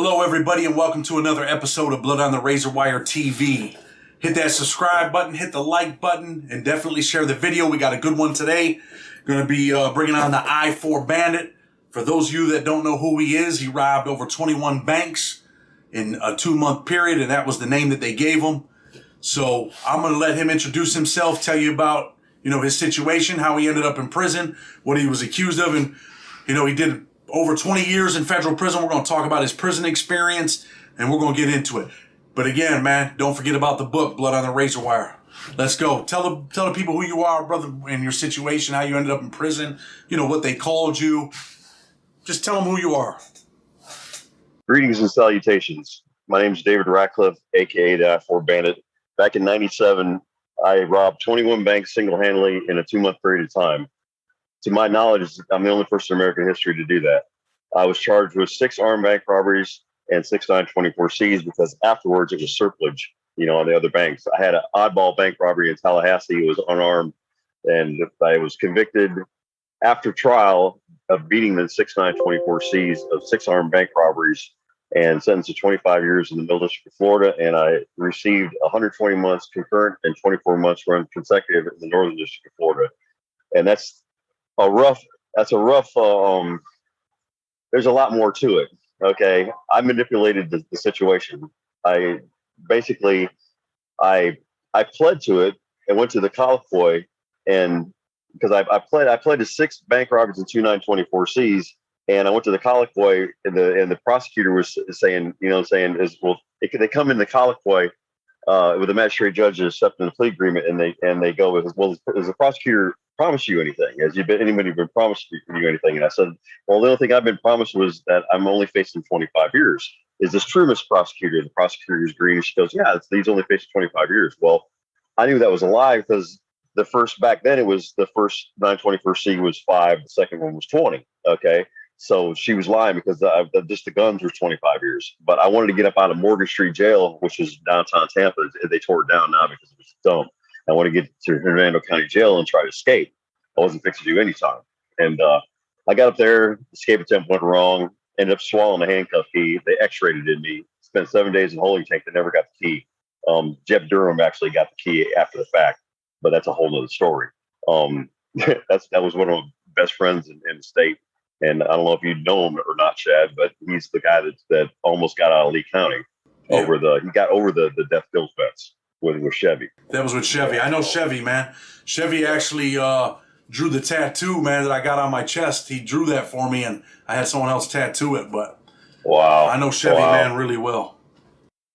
Hello, everybody, and welcome to another episode of Blood on the Razor Wire TV. Hit that subscribe button, hit the like button, and definitely share the video. We got a good one today. Going to be bringing on the I-4 Bandit. For those of you that don't know who he is, he robbed over 21 banks in a 2-month period, and that was the name that they gave him. So I'm going to let him introduce himself, tell you about, his situation, how he ended up in prison, what he was accused of, and, he did over 20 years in federal prison. We're going to talk about his prison experience, and we're going to get into it. But again, man, don't forget about the book, Blood on the Razor Wire. Let's go. Tell the people who you are, brother, and your situation, how you ended up in prison, what they called you. Just tell them who you are. Greetings and salutations. My name is David Ratcliffe, a.k.a. the I-4 Bandit. Back in 97, I robbed 21 banks single-handedly in a 2-month period of time. To my knowledge, I'm the only person in American history to do that. I was charged with 6 armed bank robberies and 6 924Cs because afterwards it was surplage, on the other banks. I had an oddball bank robbery in Tallahassee. It was unarmed, and I was convicted after trial of beating the 6 924Cs of 6 armed bank robberies and sentenced to 25 years in the Middle District of Florida. And I received 120 months concurrent and 24 months run consecutive in the Northern District of Florida. And that's a rough, there's a lot more to it. Okay. I manipulated the situation. I pled to it and went to the Cowboy, and because I pled to 6 bank robberies and 2 924Cs, and I went to the Cowboy, and the prosecutor was saying, they come in the Cowboy with the magistrate judge accepting the plea agreement, and they go with, well, has the prosecutor promised you anything? Anybody been promised you anything? And I said, well, the only thing I've been promised was that I'm only facing 25 years. Is this true, Miss Prosecutor? The prosecutor is green. She goes, yeah, he's only facing 25 years. Well, I knew that was a lie because back then it was the first 924C was 5, the second one was 20. Okay. So she was lying because just the guns were 25 years. But I wanted to get up out of Morgan Street Jail, which is downtown Tampa. They tore it down now because it was dumb. I want to get to Hernando County Jail and try to escape. I wasn't fixed to do any time. And I got up there, escape attempt went wrong, ended up swallowing the handcuff key. They x-rated in me, spent 7 days in holding tank. They never got the key. Jeff Durham actually got the key after the fact, but that's a whole nother story. That was one of my best friends in the state. And I don't know if you know him or not, Chad, but he's the guy that almost got out of Lee County. He got over the death guilt fence with Chevy. That was with Chevy. I know Chevy, man. Chevy actually drew the tattoo, man, that I got on my chest. He drew that for me, and I had someone else tattoo it. But wow, I know Chevy, man, really well.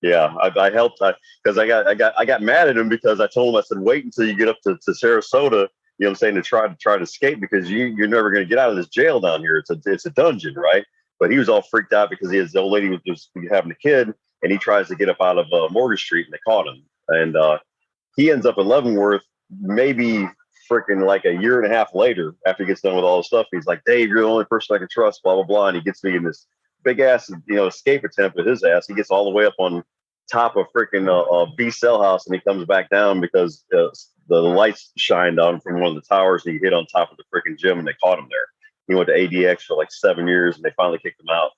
Yeah, I helped because I got mad at him because I told him, I said, wait until you get up to Sarasota, to try to escape, because you're never going to get out of this jail down here. It's a dungeon, right? But he was all freaked out because his old lady was just having a kid, and he tries to get up out of Morgan Street, and they caught him. And he ends up in Leavenworth, maybe freaking like a year and a half later, after he gets done with all the stuff. He's like, Dave, you're the only person I can trust, blah, blah, blah. And he gets me in this big ass, escape attempt with his ass. He gets all the way up on top of freaking B cell house, and he comes back down because the lights shined on him from one of the towers, and he hit on top of the freaking gym, and they caught him there. He went to ADX for like 7 years, and they finally kicked him out.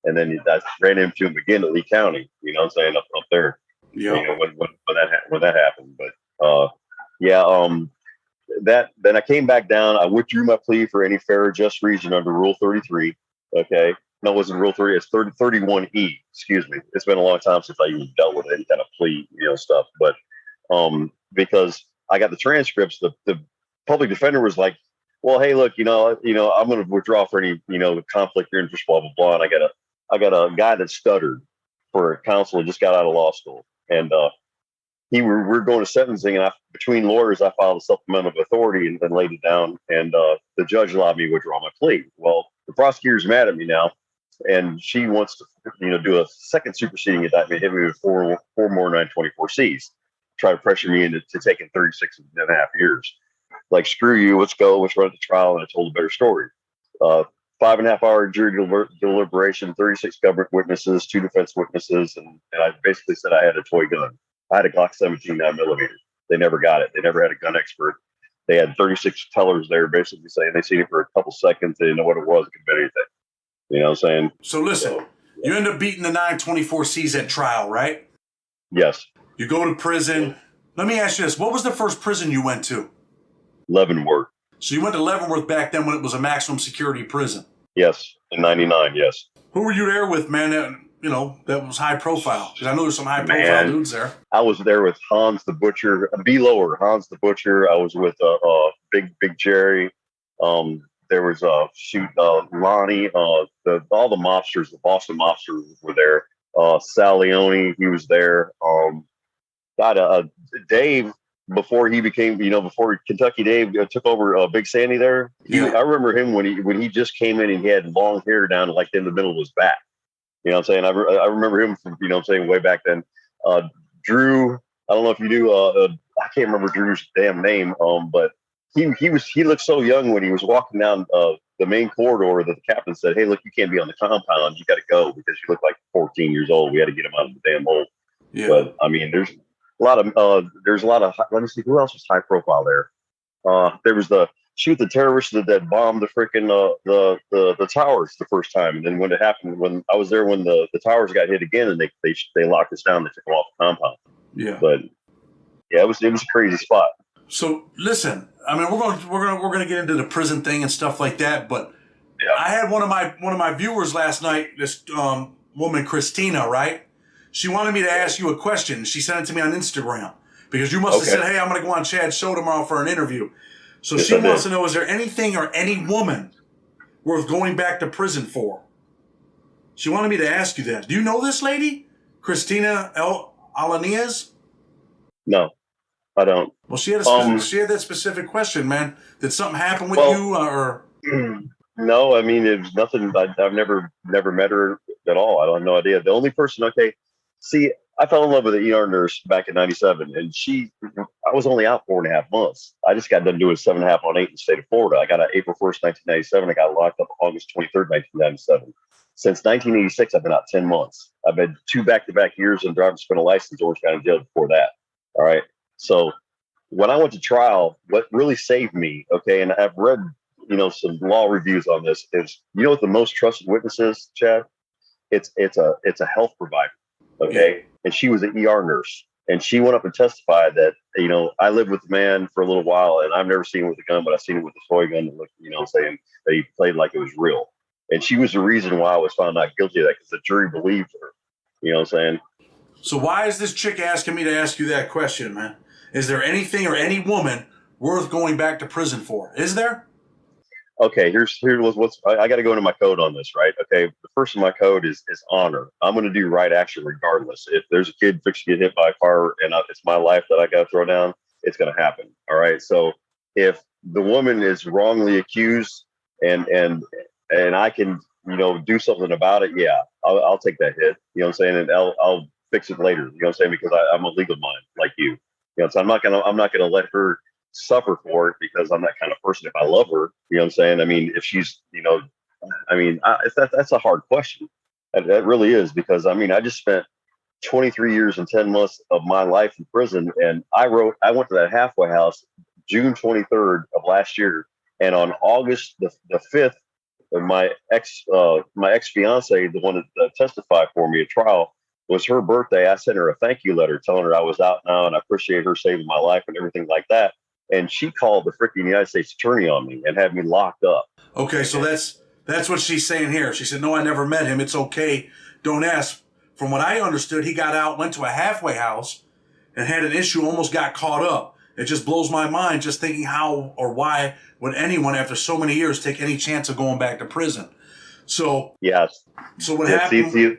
And then I ran into him again at Lee County, up there. Yeah. When that happened. But then I came back down. I withdrew my plea for any fair or just reason under Rule 33. Okay. No, it wasn't Rule 30. It's 31E. Excuse me. It's been a long time since I even dealt with any kind of plea, stuff. But because I got the transcripts, the public defender was like, well, hey, look, I'm going to withdraw for any, conflict of interest, blah, blah, blah. And I got a guy that stuttered for a counsel who just got out of law school. And we're going to sentencing, and between lawyers, I filed a supplemental of authority and laid it down. And the judge allowed me to withdraw my plea. Well, the prosecutor's mad at me now, and she wants to, do a second superseding indictment, hit me with four more 924Cs, try to pressure me into taking 36 and a half years. Like, screw you, let's go, let's run the trial. And I told a better story. 5.5 hour jury deliberation, 36 government witnesses, 2 defense witnesses, and I basically said I had a toy gun. I had a Glock 17 9mm. They never got it. They never had a gun expert. They had 36 tellers there basically saying they seen it for a couple seconds. They didn't know what it was. It could be anything. You know what I'm saying? So listen, You end up beating the 924Cs at trial, right? Yes. You go to prison. Let me ask you this. What was the first prison you went to? Leavenworth. So you went to Leavenworth back then when it was a maximum security prison? Yes. In 99, yes. Who were you there with, man, that was high profile? Because I know there's some high profile dudes there. I was there with Hans the Butcher, B-Lower, Hans the Butcher. I was with Big Jerry. There was Lonnie. All the mobsters, the Boston mobsters were there. Sal Leone, he was there. Dave, before he became, before Kentucky Dave took over Big Sandy there. I remember him when he just came in and he had long hair down like in the middle of his back. You know what I'm saying? I remember him from, way back then. Drew, I don't know if you knew, I can't remember Drew's damn name, but he looked so young when he was walking down the main corridor that the captain said, "Hey, look, you can't be on the compound. You got to go because you look like 14 years old. We had to get him out of the damn hole." Yeah. But I mean, there's a lot of, let me see, who else was high profile there? There was the shoot the terrorists that bombed the freaking the towers the first time, and then when it happened, when I was there when the towers got hit again, and they locked us down, they took them off the compound. Yeah, but yeah, it was a crazy spot. So listen, I mean, we're gonna get into the prison thing and stuff like that, but yeah. I had one of my viewers last night, this woman Christina, right? She wanted me to ask you a question. She sent it to me on Instagram because you must have said, "Hey, I'm gonna go on Chad's show tomorrow for an interview." So yes, she wants to know, is there anything or any woman worth going back to prison for? She wanted me to ask you that. Do you know this lady? Christina Alaniz? No, I don't. Well, she had that specific question, man. Did something happen with you or? No, I mean, it's nothing. I've never met her at all. I have no idea. The only person, see, I fell in love with an ER nurse back in '97, and I was only out 4.5 months. I just got done doing 7.5 on 8 in the state of Florida. I got out April 1st, 1997. I got locked up August 23rd, 1997. Since 1986, I've been out 10 months. I've been 2 back-to-back years in driver's criminal license, Orange County Jail before that. All right. So when I went to trial, what really saved me, and I've read, some law reviews on this, is what the most trusted witness is, Chad? It's a health provider. Okay. And she was an ER nurse, and she went up and testified that, I lived with the man for a little while, and I've never seen him with a gun, but I've seen him with a toy gun that looked, saying that he played like it was real. And she was the reason why I was found not guilty of that, because the jury believed her. You know what I'm saying? So why is this chick asking me to ask you that question, man? Is there anything or any woman worth going back to prison for? Is there? Okay, here's what's I got to go into my code on this, right? Okay, the first in my code is honor. I'm going to do right action regardless. If there's a kid fixing to get hit by a car and it's my life that I got to throw down, it's going to happen. All right. So if the woman is wrongly accused and I can do something about it, yeah, I'll take that hit. You know what I'm saying? And I'll fix it later. You know what I'm saying? Because I'm a legal mind like you. So I'm not gonna let her suffer for it because I'm that kind of person. If I love her, you know what I'm saying? I mean, if she's, that's a hard question. That really is, because I mean, I just spent 23 years and 10 months of my life in prison, and I went to that halfway house June 23rd of last year, and on August the 5th, my ex fiance, the one that testified for me at trial, was her birthday. I sent her a thank you letter telling her I was out now and I appreciate her saving my life and everything like that. And she called the freaking United States attorney on me and had me locked up. Okay, so that's what she's saying here. She said, "No, I never met him. It's okay. Don't ask." From what I understood, he got out, went to a halfway house, and had an issue, almost got caught up. It just blows my mind just thinking how or why would anyone, after so many years, take any chance of going back to prison. So yes. So what happened? See,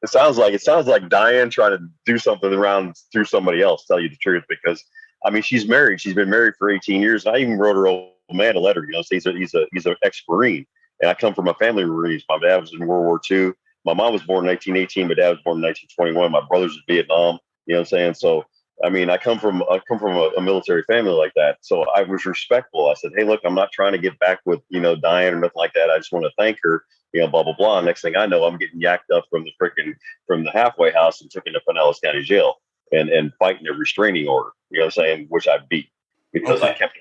it sounds like Diane trying to do something around through somebody else. Tell you the truth, because I mean, she's married. She's been married for 18 years. I even wrote her old man a letter. So he's an ex-Marine, and I come from a family of Marines. My dad was in World War II. My mom was born in 1918. My dad was born in 1921. My brother's in Vietnam. You know what I'm saying? So I mean, I come from a military family like that. So I was respectful. I said, "Hey, look, I'm not trying to get back with Diane or nothing like that. I just want to thank her. Blah blah blah." Next thing I know, I'm getting yacked up from the halfway house and taken to Pinellas County Jail and fighting a restraining order. You know what I'm saying? Which I beat because I keep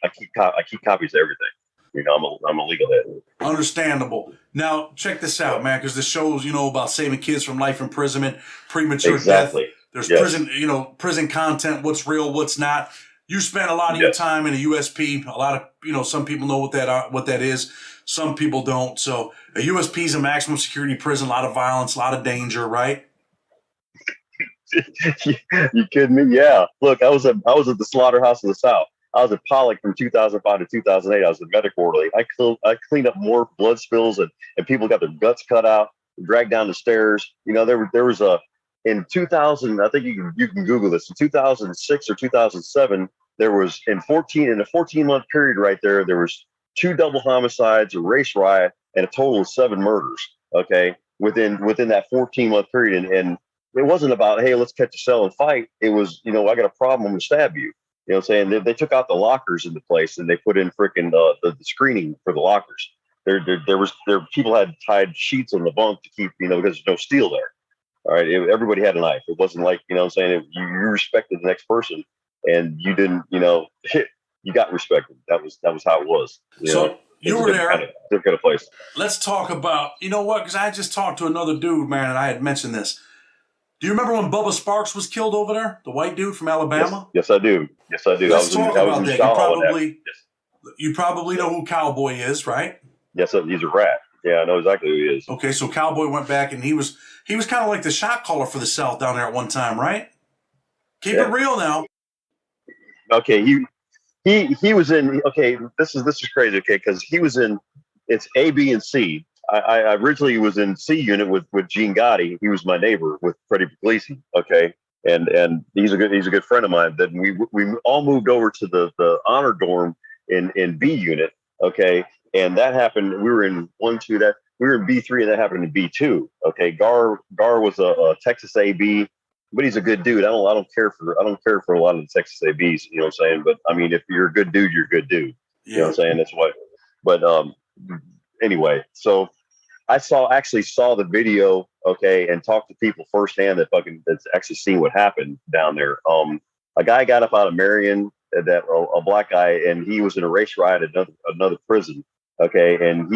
copies of everything. I'm a legal head. Understandable. Now, check this out, man, because this shows, about saving kids from life imprisonment, premature death. Exactly. There's Yes. prison content, what's real, what's not. You spent a lot of your time in a USP. A lot of, some people know what that is. Some people don't. So a USP is a maximum security prison, a lot of violence, a lot of danger, right? You kidding me? Yeah. Look, I was at the slaughterhouse of the South. I was at Pollock from 2005 to 2008. I was a medical orderly. I cleaned up more blood spills and people got their guts cut out, dragged down the stairs. There was in 2000. I think you can Google this. In 2006 or 2007, there was in a 14-month period right there. There was 2 double homicides, a race riot, and a total of 7 murders. Okay, within that 14-month period, and it wasn't about, hey, let's catch a cell and fight. It was, I got a problem, I'm gonna stab you. You know what I'm saying? They took out the lockers in the place and they put in freaking the screening for the lockers. There people had tied sheets on the bunk to keep, because there's no steel there. All right, everybody had a knife. It wasn't like, you you respected the next person and you didn't, you got respected. That was how it was. You were there. Different kind of place. Let's talk about, because I just talked to another dude, man, and I had mentioned this. Do you remember when Bubba Sparks was killed over there? The white dude from Alabama? Yes, I do. Let's talk about that. You probably know who Cowboy is, right? Yes, he's a rat. Yeah, I know exactly who he is. Okay, so Cowboy went back and he was kind of like the shot caller for the South down there at one time, right? Keep it real now. Okay, he was in. Okay, this is crazy. Okay, because he was in. It's A, B, and C. I originally was in C unit with Gene Gotti. He was my neighbor with Freddie Puglisi. Okay, and he's a good friend of mine. Then we all moved over to the honor dorm in B unit. Okay, and that happened. We were in 1, 2. We were in B3, and that happened in B2. Okay, Gar was a Texas AB, but he's a good dude. I don't care for a lot of the Texas ABs. You know what I'm saying? But I mean, if you're a good dude, you're a good dude. You know what I'm saying? That's what. But anyway, so I actually saw the video, okay, and talked to people firsthand that's actually seen what happened down there. A guy got up out of Marion, a black guy, and he was in a race riot at another prison, okay, and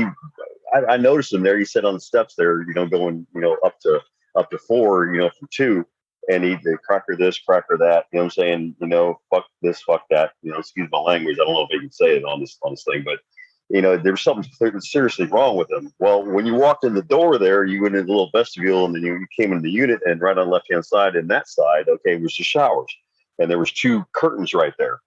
I noticed him there. He sat on the steps there, going, up to 4, from 2, and they cracker this, cracker that, you know what I'm saying, fuck this, fuck that, excuse my language. I don't know if they can say it on this thing, but. There was something seriously wrong with him. Well, when you walked in the door there, you went in the little vestibule and then you came into the unit, and right on the left-hand side and that side, okay, was the showers. And there was 2 curtains right there.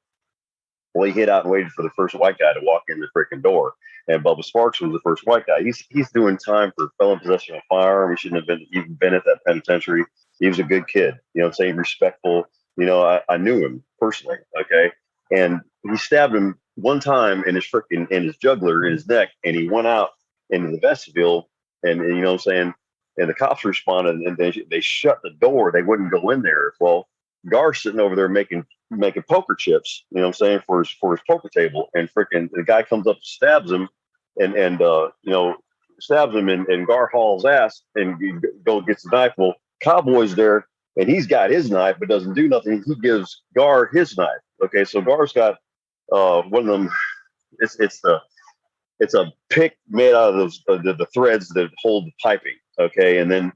Well, he hid out and waited for the first white guy to walk in the freaking door. And Bubba Sparks was the first white guy. He's doing time for felon possession of a firearm. He shouldn't have even been at that penitentiary. He was a good kid, I'm saying, respectful. I knew him personally, okay? And he stabbed him one time in his jugular, in his neck, and he went out into the vestibule, and you know what I'm saying, and the cops responded, and they shut the door. They wouldn't go in there. Well, Gar's sitting over there making poker chips, you know what I'm saying, for his poker table, and freaking the guy comes up and stabs him, and stabs him, and Gar hauls ass and gets the knife. Well, Cowboy's there, and he's got his knife, but doesn't do nothing. He gives Gar his knife. Okay, so Gar's got one of them. It's a pick made out of those the threads that hold the piping. Okay, and then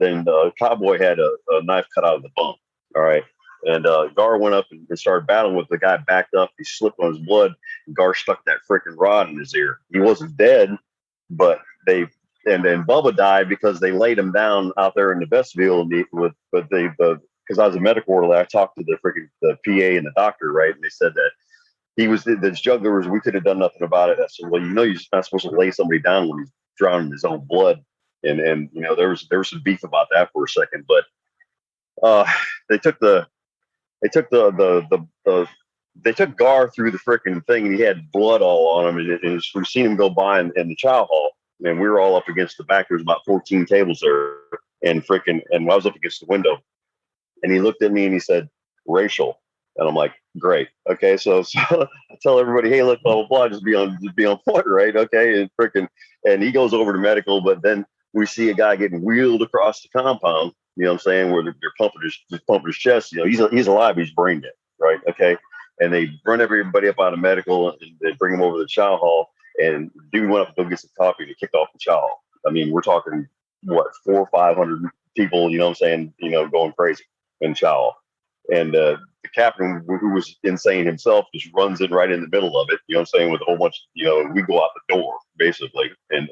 Cowboy had a knife cut out of the bunk. All right, and Gar went up and started battling with the guy. Backed up, he slipped on his blood. And Gar stuck that freaking rod in his ear. He wasn't dead, but then Bubba died because they laid him down out there in the vestibule. Because I was a medical orderly, I talked to the PA and the doctor, right? And they said that he was the jugglers. We could have done nothing about it. I said, well, you're not supposed to lay somebody down when he's drowning in his own blood. And there was some beef about that for a second, but they took Gar through the freaking thing, and he had blood all on him. And we seen him go by in the chow hall, and we were all up against the back. There was about 14 tables there, and I was up against the window. And he looked at me and he said, racial. And I'm like, great. Okay. So I tell everybody, hey, look, blah, blah, blah, just be on point, right? Okay. And he goes over to medical, but then we see a guy getting wheeled across the compound, you know what I'm saying, where they're pumping his chest. He's alive, he's brain dead, right? Okay. And they run everybody up out of medical, and they bring him over to the chow hall. and dude went up to go get some coffee to kick off the chow. I mean, we're talking what 400 or 500 people, you know what I'm saying, you know, going crazy in chow. And the captain, who was insane himself, just runs in right in the middle of it, you know what I'm saying, with a whole bunch, you know, we go out the door basically, and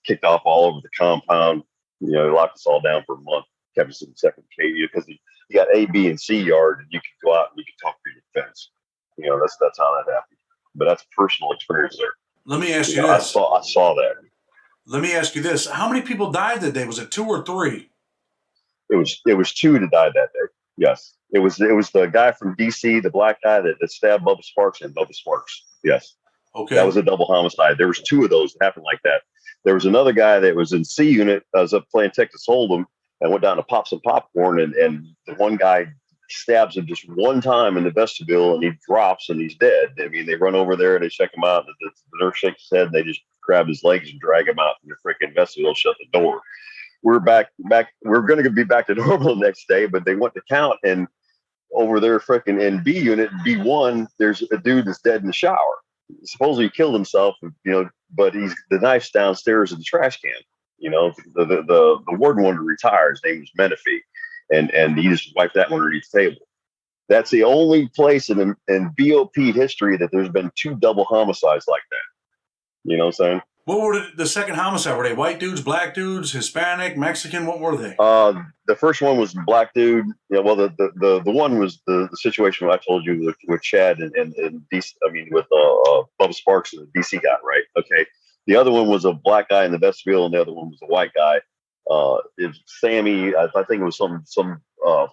kicked off all over the compound, you know, locked us all down for a month, kept us in second cage because you got A, B, and C yard, and you could go out and you could talk through your fence. You know, that's how that happened. But that's personal experience there. Let me ask you know, this. I saw that. Let me ask you this. How many people died that day? Was it 2 or 3? It was 2 that died that day. Yes. It was the guy from DC, the black guy that stabbed Bubba Sparks and Bubba Sparks. Yes. Okay. That was a double homicide. There was 2 of those that happened like that. There was another guy that was in C unit. I was up playing Texas Hold'em and went down to pop some popcorn, and the one guy stabs him just one time in the vestibule, and he drops and he's dead. I mean, they run over there and they check him out. The nurse shakes his head, and they just grab his legs and drag him out from the freaking vestibule, shut the door. We're back. We're going to be back to normal the next day, but they went to count, and over there, freaking in B unit, B1, there's a dude that's dead in the shower. Supposedly he killed himself, you know, but the knife's downstairs in the trash can. You know, the warden wanted to retire. His name was Menifee, and he just wiped that one underneath the table. That's the only place in BOP history that there's been 2 double homicides like that. You know what I'm saying? What were the second homicide? Were they white dudes, black dudes, Hispanic, Mexican? What were they? The first one was black dude. Yeah, well, the one was the situation I told you with Chad and DC. I mean, with Bubba Sparks and the DC guy, right? Okay. The other one was a black guy in the vestibule, and the other one was a white guy. It was Sammy. I think it was some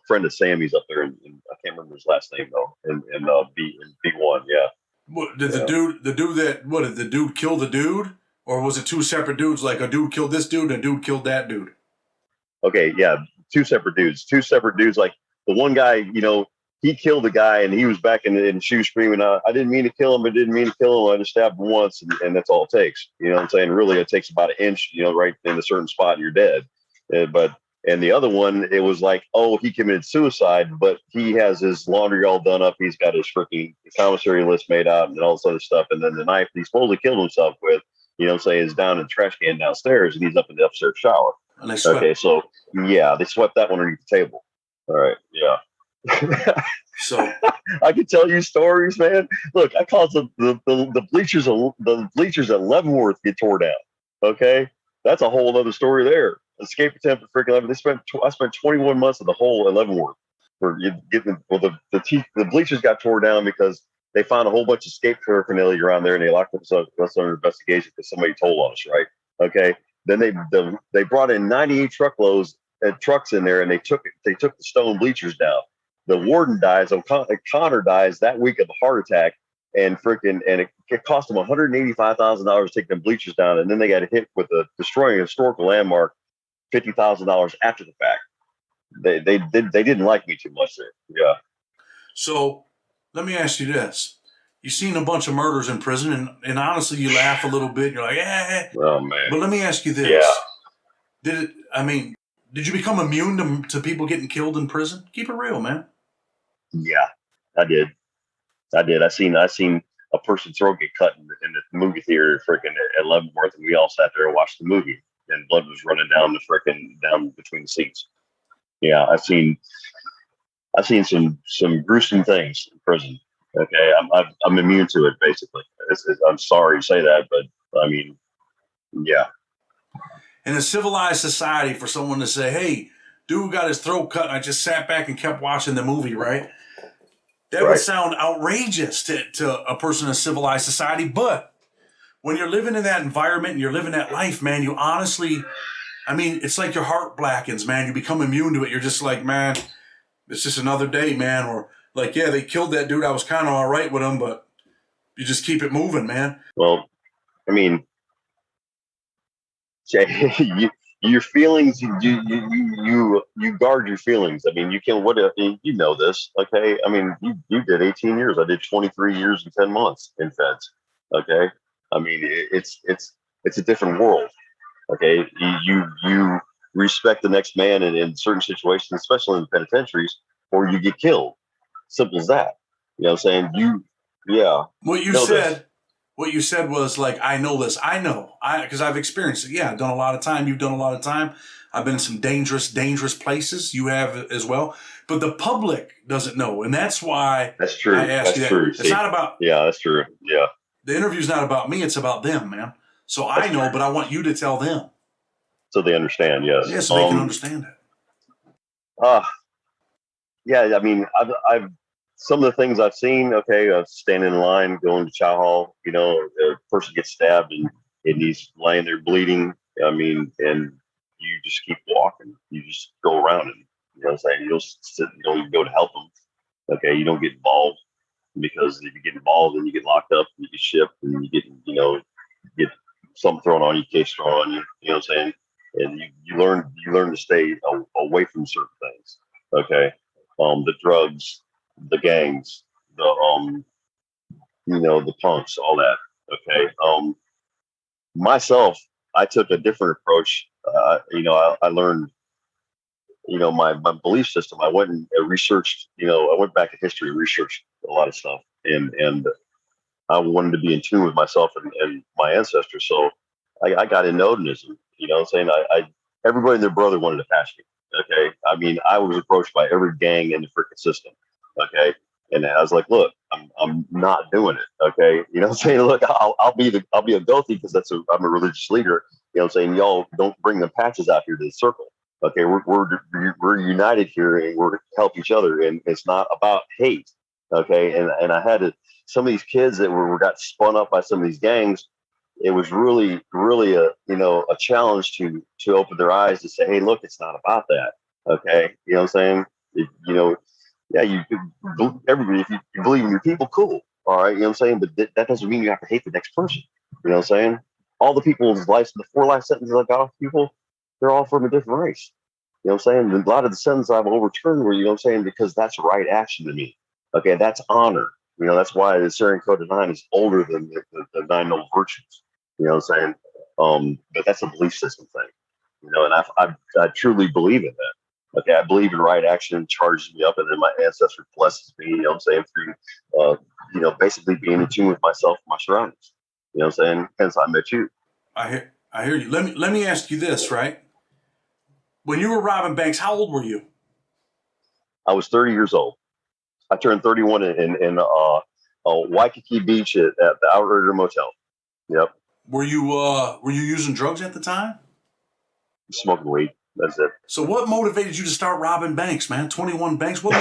friend of Sammy's up there, and I can't remember his last name though. In B1, yeah. What, did the dude kill the dude? Or was it 2 separate dudes? Like a dude killed this dude and a dude killed that dude? Okay, yeah, 2 separate dudes. 2 separate dudes. Like the one guy, you know, he killed the guy and he was back in the shoe screaming, I didn't mean to kill him. I didn't mean to kill him. I just stabbed him once. And that's all it takes. You know what I'm saying? Really, it takes about an inch, you know, right in a certain spot and you're dead. And the other one, it was like, oh, he committed suicide, but he has his laundry all done up. He's got his freaking commissary list made out and all this other stuff. And then the knife he supposedly killed himself with, you know what I'm saying, is down in the trash can downstairs, and he's up in the upstairs shower. And they swept. Okay, so yeah, they swept that one underneath the table. All right, yeah. So I could tell you stories, man. Look, I caused the bleachers at Leavenworth get tore down. Okay, that's a whole other story there. Escape attempt at freaking Leavenworth. I spent 21 months of the whole at Leavenworth for getting. Well, the bleachers got tore down because they found a whole bunch of escape paraphernalia around there, and they locked us under investigation because somebody told on us, right? Okay. Then they brought in 98 trucks in there, and they took the stone bleachers down. The warden dies. O'Connor dies that week of a heart attack, and it cost them $185,000 to take them bleachers down, and then they got hit with destroying a historical landmark, $50,000 after the fact. They didn't like me too much there. Yeah. So let me ask you this. You've seen a bunch of murders in prison, and honestly, you laugh a little bit. You're like, eh. Oh, man. But let me ask you this. Yeah. Did you become immune to people getting killed in prison? Keep it real, man. Yeah, I did. I seen a person's throat get cut in the movie theater freaking at Leavenworth, and we all sat there and watched the movie, and blood was running down between the seats. Yeah, I've seen some gruesome things in prison. Okay, I'm immune to it basically. I'm sorry to say that, but I mean, yeah. In a civilized society, for someone to say, "Hey, dude got his throat cut," and I just sat back and kept watching the movie, right? That would sound outrageous to a person in a civilized society. But when you're living in that environment and you're living that life, man, you honestly, it's like your heart blackens, man. You become immune to it. You're just like, man, it's just another day, man. Or like, yeah, they killed that dude. I was kind of all right with him, but you just keep it moving, man. Well, I mean, your feelings, you guard your feelings. I mean, you know this, okay? I mean, you did 18 years. I did 23 years and 10 months in feds, okay? I mean, it's a different world, okay? You respect the next man in certain situations, especially in the penitentiaries, or you get killed. Simple as that. You know what I'm saying? What you said, what you said was like, I know this. I know. Because I've experienced it. Yeah, I've done a lot of time. You've done a lot of time. I've been in some dangerous places. You have as well. But the public doesn't know. And that's why That's true. I ask That's you that. true. It's See, not about, yeah, that's true. Yeah, the interview's not about me. It's about them, man. So I that's know, true. but I want you to tell them. So they understand. Yes. Yeah, so they can understand it. Uh, yeah. I mean, I've some of the things I've seen. Okay, standing in line, going to chow hall. You know, a person gets stabbed and he's laying there bleeding. I mean, and you just keep walking. You just go around him. You know what I'm saying? You don't sit. You don't even go to help him. Okay, you don't get involved because if you get involved, then you get locked up, and you get shipped, and you get something thrown on you, case thrown on you. You know what I'm saying? And you learn to stay away from certain things. Okay, the drugs, the gangs, the punks, all that. Okay. Myself, I took a different approach. I learned, my belief system. I went and researched. I went back in history, researched a lot of stuff, and I wanted to be in tune with myself and my ancestors. So I got into Odinism. You know what I'm saying? Everybody and their brother wanted to patch me. Okay. I mean, I was approached by every gang in the freaking system. Okay. And I was like, look, I'm not doing it. Okay. You know what I'm saying? Look, I'll be a goatee because I'm a religious leader. You know what I'm saying? Y'all don't bring the patches out here to the circle. Okay. We're united here and we're to help each other. And it's not about hate. Okay. And I had to, some of these kids that got spun up by some of these gangs, it was really, really a challenge to open their eyes to say, hey, look, it's not about that. Okay. You know what I'm saying? Yeah, everybody, if you believe in your people, cool. All right. You know what I'm saying? But that doesn't mean you have to hate the next person. You know what I'm saying? All the people's life, the 4 life sentences I got off people, they're all from a different race. You know what I'm saying? A lot of the sentences I've overturned were, you know what I'm saying, because that's right action to me. Okay. That's honor. That's why the Syrian Code of 9 is older than the 9 Noble Virtues. You know what I'm saying? But that's a belief system thing. And I truly believe in that. Okay, I believe in right action charges me up, and then my ancestor blesses me. You know what I'm saying? Through, basically being in tune with myself and my surroundings. You know what I'm saying? Hence, I met you. I hear you. Let me ask you this, right? When you were robbing banks, how old were you? I was 30 years old. I turned 31 in Waikiki Beach at the Outrigger Motel. Yep. Were you using drugs at the time? Smoking weed. That's it. So what motivated you to start robbing banks, man? 21 banks. What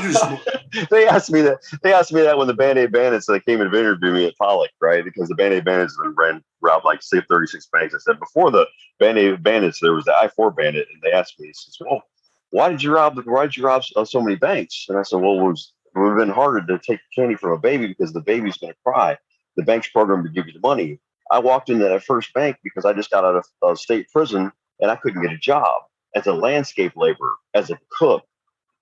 you do? They asked me that. They asked me that when the Band-Aid Bandits came and interviewed me at Pollock, right? Because the Band-Aid Bandits robbed like 36 banks. I said before the Band-Aid Bandits, there was the I-4 Bandit, and they asked me, "Well, why did you rob so many banks?" And I said, "Well, it would have been harder to take candy from a baby because the baby's going to cry. The bank's program to give you the money. I walked into that first bank because I just got out of state prison and I couldn't get a job as a landscape laborer, as a cook.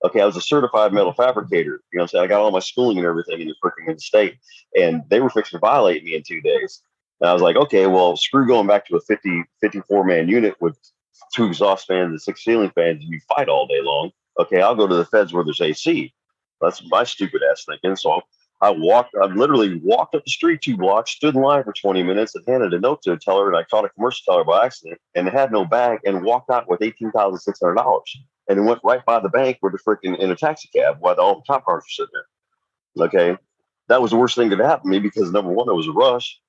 Okay, I was a certified metal fabricator. You know what I'm saying? I got all my schooling and everything in the state, and they were fixing to violate me in 2 days. And I was like, okay, well, screw going back to a 54-man unit with 2 exhaust fans and 6 ceiling fans, and you fight all day long. Okay, I'll go to the feds where there's AC. That's my stupid ass thinking. So I literally walked up the street 2 blocks, stood in line for 20 minutes, and handed a note to a teller, and I caught a commercial teller by accident, and had no bag, and walked out with $18,600, and it went right by the bank with in a taxi cab while all the cop cars were sitting there. Okay, that was the worst thing that could happen to me because number one, it was a rush.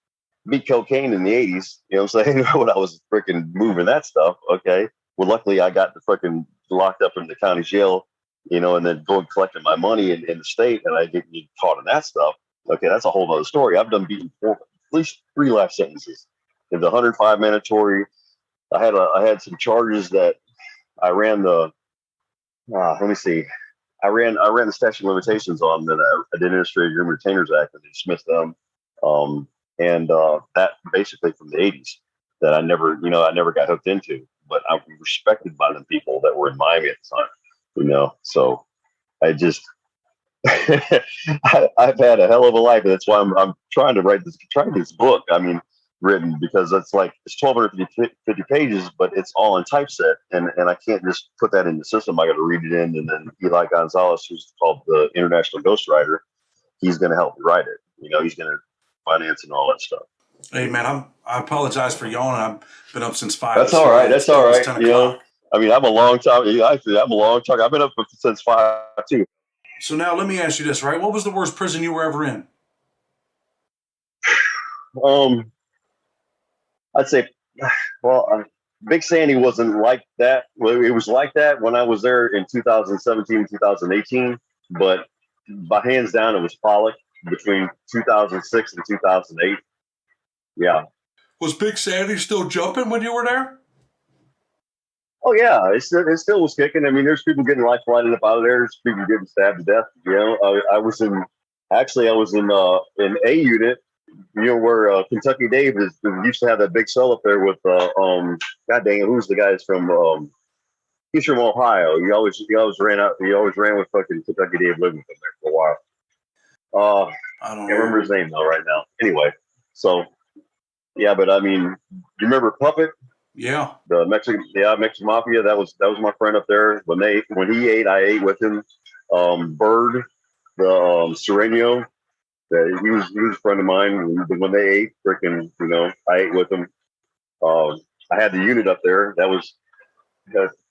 Beat cocaine in the 80s, you know what I'm saying? When I was freaking moving that stuff. Okay, well, luckily I got freaking locked up in the county jail. And then going collecting my money in the state, and I get caught in that stuff. Okay, that's a whole other story. I've done beaten at least 3 life sentences. In the 105 mandatory, I had some charges that I ran the. Let me see. I ran the statute of limitations on that. I did Administrative Agreement Retainers Act and dismissed them. And that basically from the 80s that I never got hooked into, but I was respected by the people that were in Miami at the time. So I just I've had a hell of a life, and that's why I'm trying to write this book. I mean, written because it's 1,250 pages, but it's all in typeset, and I can't just put that in the system. I got to read it in, and then Eli Gonzalez, who's called the International Ghostwriter, he's going to help me write it. He's going to finance and all that stuff. Hey man, I apologize for yawning. I've been up since 5. That's all right. That's all right. 10 You know, o'clock. I mean, I'm a long time. Actually, I'm a long time. I've been up since 5 too. So now let me ask you this, right? What was the worst prison you were ever in? I'd say, well, Big Sandy wasn't like that. Well, it was like that when I was there in 2017, 2018. But by hands down, it was Pollock between 2006 and 2008. Yeah. Was Big Sandy still jumping when you were there? Oh yeah, it still was kicking. I mean, there's people getting life lighted up out of there. There's people getting stabbed to death. You know, I was in A unit. You know where Kentucky Dave used to have that big cell up there with God dang it, who's the guy that's from he's from Ohio. He always ran with fucking Kentucky Dave living with him there for a while. I don't can't remember his name though right now. Anyway, so yeah, but I mean, you remember Puppet? Yeah. The Mexican Mafia. That was my friend up there. When he ate, I ate with him. Bird, the Sereno. He was a friend of mine. When they ate, freaking, you know, I ate with them. I had the unit up there. That was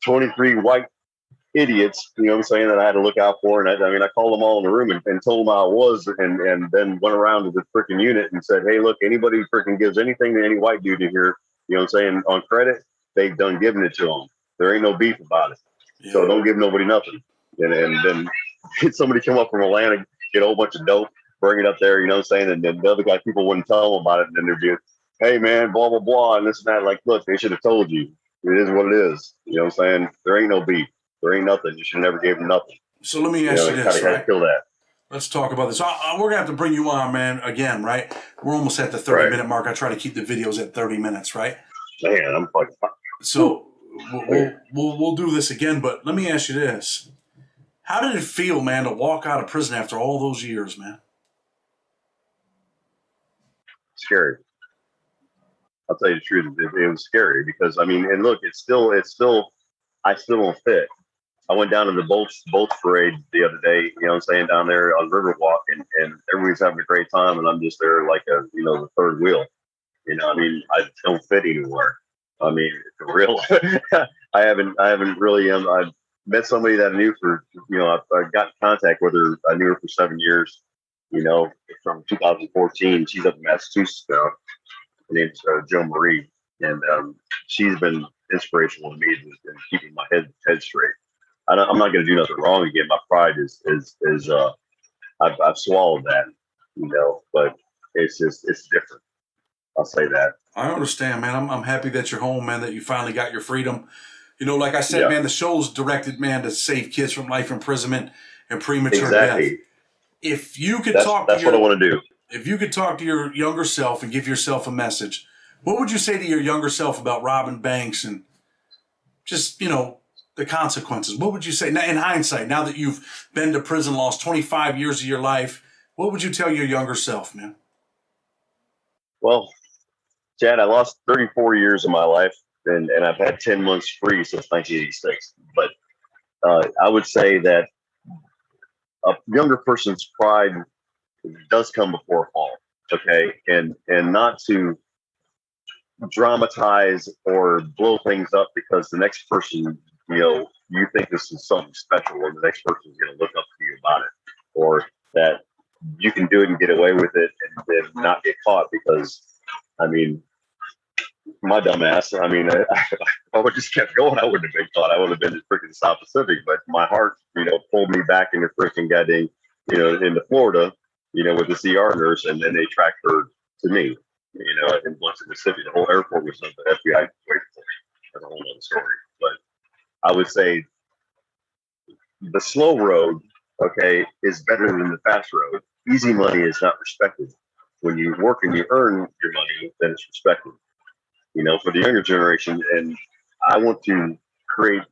23 white idiots, you know what I'm saying, that I had to look out for. And I called them all in the room and told them how I was, and then went around to the freaking unit and said, hey, look, anybody freaking gives anything to any white dude in here, you know what I'm saying, on credit, they've done giving it to them. There ain't no beef about it. Yeah. So don't give nobody nothing. And then somebody come up from Atlanta, get a whole bunch of dope, bring it up there, you know what I'm saying, and then the other guy, people wouldn't tell them about it, and then they'd be, hey man, blah blah blah, and this and that. Like, look, they should have told you. It is what it is. You know what I'm saying? There ain't no beef. There ain't nothing. You should never gave them nothing. So let me ask you this, right? Kill that. Let's talk about this. We're going to have to bring you on, man, again, right? We're almost at the 30-minute mark. I try to keep the videos at 30 minutes, right? Man, I'm fucking... So we'll do this again, but let me ask you this. How did it feel, man, to walk out of prison after all those years, man? Scary. I'll tell you the truth. It was scary because, I mean, and look, I still don't fit. I went down to the boats parade the other day, you know what I'm saying, down there on Riverwalk, and everybody's having a great time, and I'm just there like the third wheel. You know, I mean, I don't fit anywhere. I mean, for real. I haven't really, I've met somebody that I knew for, you know, I got in contact with her. I knew her for 7 years, you know, from 2014. She's up in Massachusetts now. Her name's Jo Marie, and she's been inspirational to me in keeping my head straight. I'm not going to do nothing wrong again. My pride is I've swallowed that, you know, but it's different. I'll say that. I understand, man. I'm happy that you're home, man, that you finally got your freedom. You know, like I said, man, the show's directed, man, to save kids from life imprisonment and premature death. If you could that's what I want to do. If you could talk to your younger self and give yourself a message, what would you say to your younger self about robbing banks and just, you know, the consequences? What would you say now, in hindsight, now that you've been to prison, lost 25 years of your life? What would you tell your younger self, man? Well, Chad, I lost 34 years of my life, and I've had 10 months free since 1986. But I would say that a younger person's pride does come before a fall, okay? And not to dramatize or blow things up because the next person, you know, you think this is something special, and the next person is going to look up to you about it, or that you can do it and get away with it and then not get caught. Because, I mean, my dumb ass, I mean, if I would just kept going, I wouldn't have been caught. I would have been in freaking South Pacific. But my heart, you know, pulled me back into freaking goddamn, you know, into Florida, you know, with the CR nurse, and then they tracked her to me, you know, in Biloxi, Mississippi. The whole airport was the FBI waiting for me. That's a whole other story. But I would say the slow road, okay, is better than the fast road. Easy money is not respected. When you work and you earn your money, then it's respected. You know, for the younger generation, and I want to create.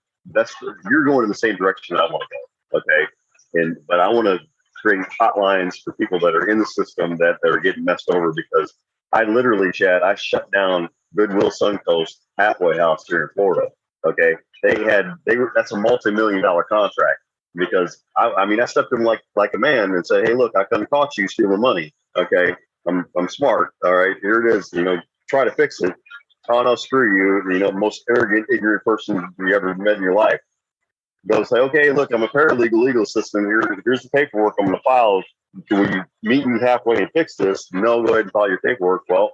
You're going in the same direction I want to go, okay? But I want to create hotlines for people that are in the system that are getting messed over, because I literally, Chad, I shut down Goodwill Suncoast halfway house here in Florida. Okay, that's a multi-million-dollar contract, because I mean I stepped in like a man and said, hey, look, I come caught you stealing money. Okay, I'm smart. All right, here it is. Try to fix it. Oh no, screw you. Most arrogant, ignorant person you ever met in your life. They'll say, okay, look, I'm a paralegal legal assistant. Here's the paperwork I'm going to file. Can we meet you halfway and fix this? No, go ahead and file your paperwork. Well,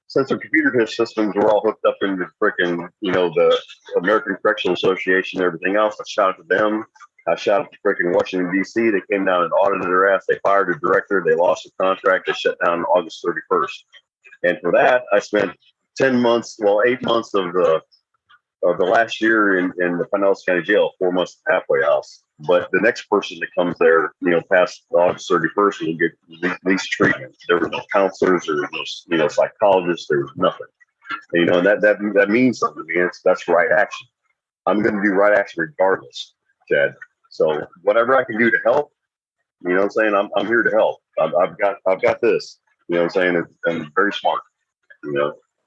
since the computer systems were all hooked up into freaking, the American Correctional Association and everything else, I shouted to them. I shouted to freaking Washington, D.C. They came down and audited their ass. They fired a director. They lost the contract. They shut down August 31st. And for that, I spent 10 months, well, 8 months of the last year in the Pinellas County Jail, 4 months at halfway house. But the next person that comes there, past August 31st, will get least treatment. There were no counselors, there was no, psychologists, there was nothing. And that means something to me. That's right action. I'm going to do right action regardless, Chad. So whatever I can do to help, I'm saying? I'm here to help. I've got this. I'm saying? I'm very smart.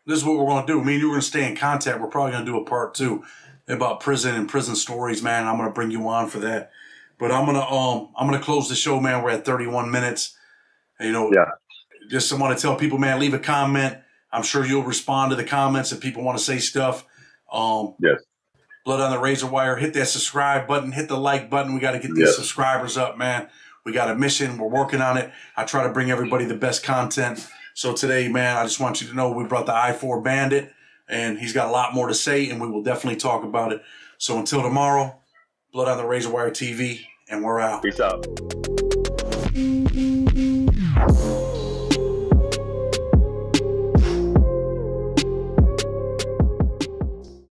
This is what we're going to do. Me and you are going to stay in contact. We're probably going to do a part 2 about prison and prison stories, man. I'm going to bring you on for that. But I'm gonna close the show, man. We're at 31 minutes. Yeah. Just want to tell people, man, leave a comment. I'm sure you'll respond to the comments if people want to say stuff. Yes. Blood on the Razor Wire. Hit that subscribe button. Hit the like button. We got to get these subscribers up, man. We got a mission. We're working on it. I try to bring everybody the best content. So today, man, I just want you to know we brought the I-4 Bandit, and he's got a lot more to say, and we will definitely talk about it. So until tomorrow, Blood on the Razor Wire TV, and we're out. Peace out.